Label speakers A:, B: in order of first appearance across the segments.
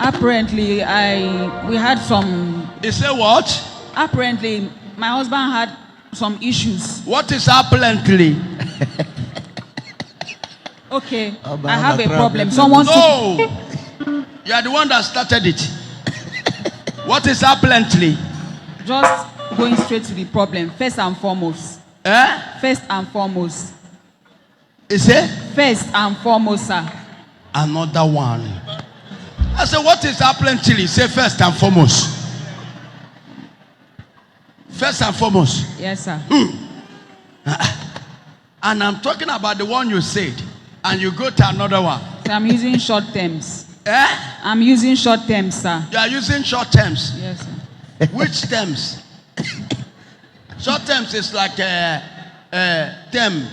A: Apparently, we had some.
B: He said what?
A: Apparently, my husband had some issues.
B: What is apparently?
A: Okay, I have a problem. Someone.
B: No, you are the one that started it. What is apparently?
A: Just going straight to the problem. First and foremost. First and foremost.
B: Is it?
A: First and foremost, sir.
B: Another one. I said, what is apparently? Say first and foremost. First and foremost.
A: Yes, sir.
B: And I'm talking about the one you said. And you go to another one.
A: So I'm using short terms. I'm using short terms, sir.
B: You are using short terms?
A: Yes, sir.
B: Which terms? Short terms is like term.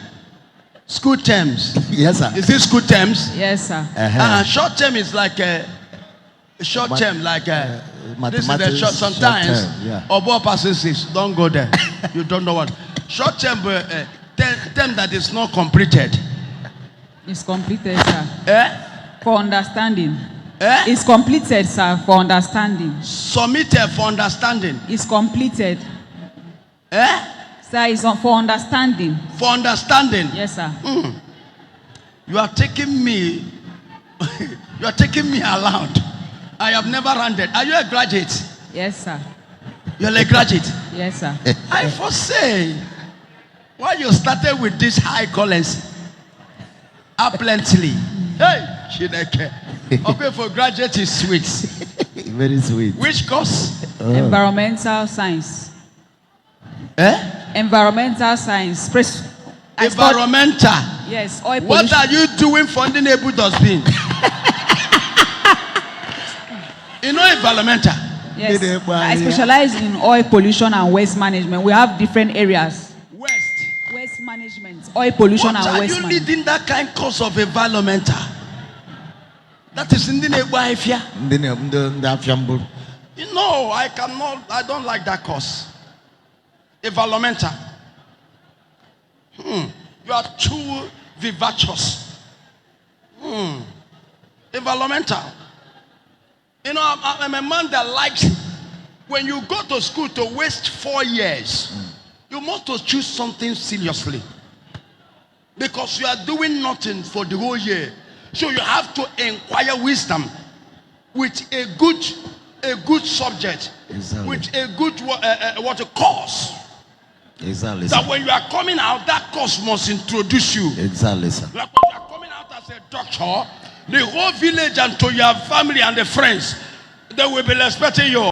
B: School terms.
C: Yes, sir.
B: Is this school terms?
A: Yes, sir.
B: Short term is like a short term, like this is the short. Sometimes, Obo passes don't go there. You don't know what. Short term, term that is not completed.
A: It's completed, sir. For understanding. It's completed, sir, for understanding.
B: Submitted for understanding.
A: It's completed. Sir, it's for understanding.
B: For understanding.
A: Yes, sir.
B: You are taking me. You are taking me around. I have never rounded. Are you a graduate?
A: Yes, sir.
B: You're a graduate.
A: Yes, sir.
B: I foresee why you started with this high currency. Apparently. Hey, Shineke. Okay, for graduate is sweet.
C: Very sweet.
B: Which course?
A: Environmental science. Environmental science.
B: Environmental.
A: Yes, oil pollution.
B: What are you doing for the neighbor dustbin? You know environmental.
A: Yes. I specialize in oil pollution and waste management. We have different areas. Waste management, oil pollution and waste management.
B: What are you leading that kind course of environmental? That is in the neighbor. You know, I don't like that course. Environmental. You are too vivacious. Environmental. You know, I'm a man that likes, when you go to school to waste 4 years, you must to choose something seriously. Because you are doing nothing for the whole year. So you have to inquire wisdom with a good subject. Exactly. With a good course.
C: Exactly.
B: That when you are coming out, that course must introduce you.
C: Exactly, sir.
B: Like when you are coming out as a doctor, the whole village and to your family and the friends, they will be respecting you.